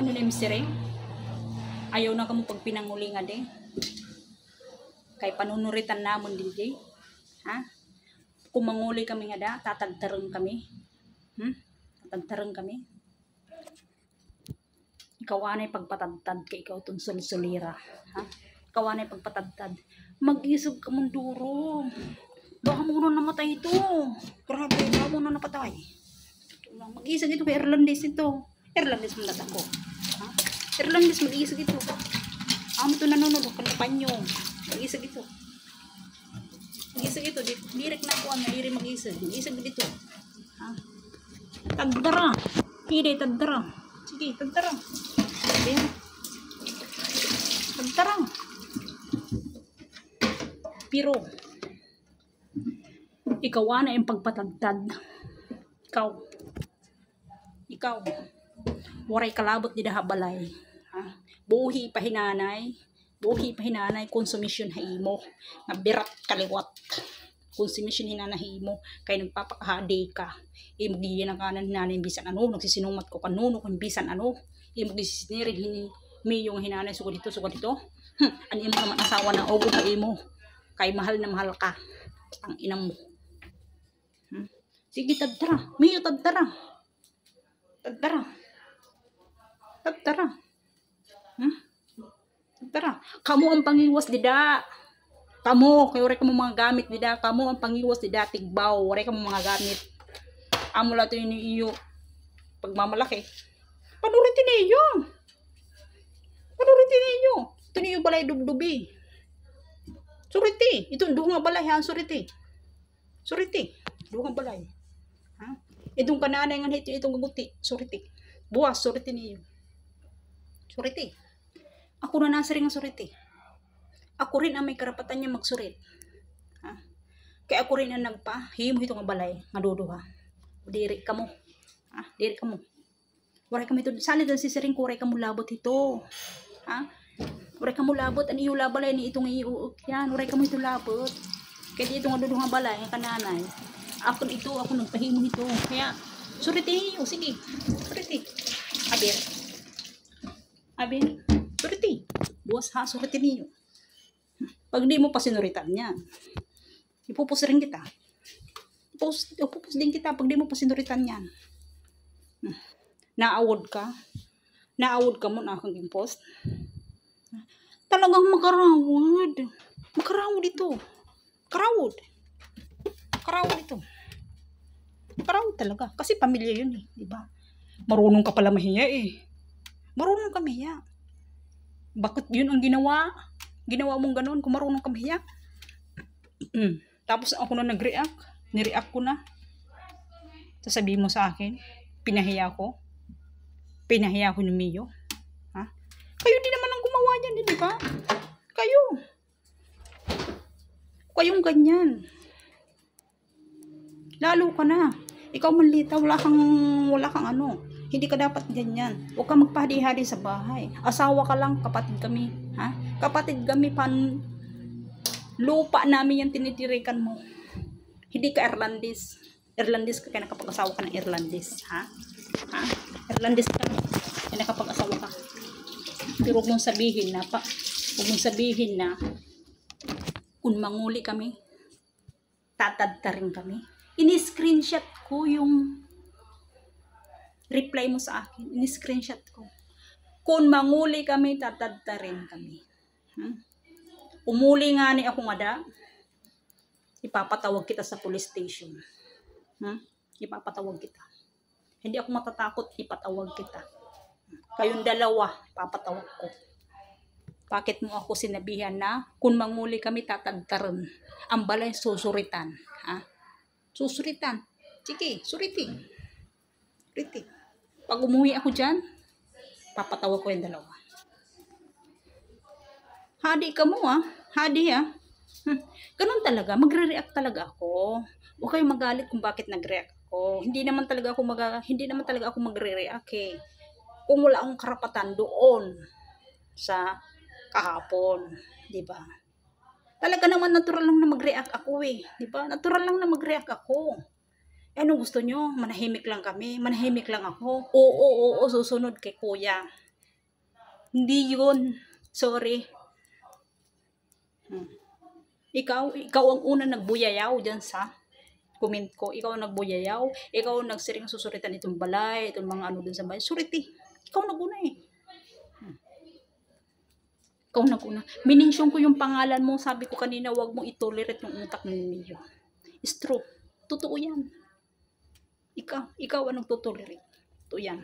Ano na mister ayaw na kamo pag pinangulingan de. Kay panunuritan namon din de. Ha? Kung manguli kami nga da, tatagtarong kami. Tatagtarong kami. Ikaw anay pagpatagtad kay ikaw itong sulsulira. Ha? Ikaw anay pagpatagtad. Mag-isog ka mong duro. Baka muna namatay ito. Grabe, baka muna napatay. Mag-isog ito kay Irlandese ito. Irlandese mong ko. Ha? Irlandese mag-isog ito. Amo ito nanonood. Kalapan nyo. Mag-isog ito. Mag-isog ito. Direct na ako ang naliri mag-isog. Mag-isog dito. Ha? Tagdara. Hindi, tagdara. Sige, tagdara. Ayan. Tagdara. Pero, ikaw na yung pagpatagtad. Ikaw. Waray kalabot di dahabalay. Ha? Buhi pahinanay. Konsumisyon haimo. Nabirat kaliwat. Konsumisyon hinanahimo. Kaya nagpapakahadi ka. Magiyan ang kanan hinanay bisan ano. Nagsisinumat ko kanuno kung bisan ano. Magsisinirin yung hinanay sugod dito. Ano yung mga asawa ng ogo ka imo. Kay mahal na mahal ka. Ang inang mo. Sige, tagtara. Miyo, tagtara. Tagtara. Tara. Kamu ang pangiwas dida. Kamu, kay ore kamo mga gamit dida. Kamu ang pangiwas dida tigbaw. Ore kamo mga gamit. Amo la to ini iyo pagmamalaki. Panuritin niyo. Ito niyo balay dubdubi. Suriti. Ito duha balay ha, suriti. Duha balay. Ha? Itong kananay nga itong guguti, suriti. Buwas suriti niyo. Suriti. Ako na nasa rin ang suriti. Ako rin ang may karapatan niya magsurit. Ha? Kaya ako rin ang nagpahimo itong balay. Maduduha. Diri ka mo. Ha? Diri ka mo. Waray kami ito. Salid ang sisiring ko. Waray ka mo labot ito. Ha? Waray ka mo labot. Ang iyo labalay ni itong iyo. Yan. Waray ka mo ito labot. Kaya itong maduduha balay. Ang kananay. Ako nagpahimo ito. Kaya suriti niyo. Sige. Suriti. Abir. Suriti. Buwas ha, suriti niyo. Pag di mo pa sinuritan yan, ipupus rin kita. Ipupus din kita pag di mo pa sinuritan yan. Naawod ka mo na akong impost. Talagang makarawod ito. Karawod talaga. Kasi pamilya yun eh. Diba? Marunong ka pala mahiya eh. Marunong ka mahiya. Bakit yun ang ginawa mong ganun kung marunong ka mahiya? Tapos ako na nag-react. Nireact ko na. Sasabihin mo sa akin, pinahiya ko ni Mio. Ha? Kayo din naman ang gumawa niyan, di ba? Kayong ganyan. Lalo ka na. Ikaw manlita, wala kang ano. Hindi ka dapat ganyan. Huwag ka magpahadi-hadi sa bahay. Asawa ka lang, kapatid kami. Ha? Kapatid kami, lupa namin yung tinitirikan mo. Hindi ka Irlandese. Irlandese ka kaya nakapag-asawa ka ng Irlandese. Ha? Irlandese ka kaya nakapag-asawa ka. Pero huwag mong sabihin na kung manguli kami, tatadtarin kami. Ini-screenshot ko yung reply mo sa akin. Ini-screenshot ko. Kung manguli kami, tatadtarin kami. Umuli nga ni ako nga da, ipapatawag kita sa police station. Ipapatawag kita. Hindi ako matatakot, ipatawag kita. Kayong dalawa, ipapatawag ko. Bakit mo ako sinabihan na kung manguli kami, tatadtarin? Ang balay susuritan. Ha? Susuritan. Sige, suriti. Pag umuwi ako dyan, papatawag ko yung dalawa. Hadi ka mo Hadi Ganun talaga. Magre-react talaga ako. Huwag kayong magalit kung bakit nag-react ako. Hindi naman talaga ako magre-react eh. Kung wala akong karapatan doon sa kahapon. Diba? Talaga naman natural lang na mag-react ako eh. Diba? Natural lang na mag-react ako. Anong gusto nyo? Manahimik lang kami. Manahimik lang ako. Oo, susunod kay kuya. Hindi yun. Sorry. Ikaw ang una nagbuyayaw dyan sa comment ko. Ikaw ang nagbuyayaw. Ikaw ang nagsiring susuritan itong balay, itong mga ano dun sa balay. Suriti. Ikaw naguna eh. Ikaw naguna. Minensyon ko yung pangalan mo. Sabi ko kanina, wag mo itolerate yung utak ng ninyo. It's true. Totoo yan. Ikaw ang nagtotolerate. Ito yan.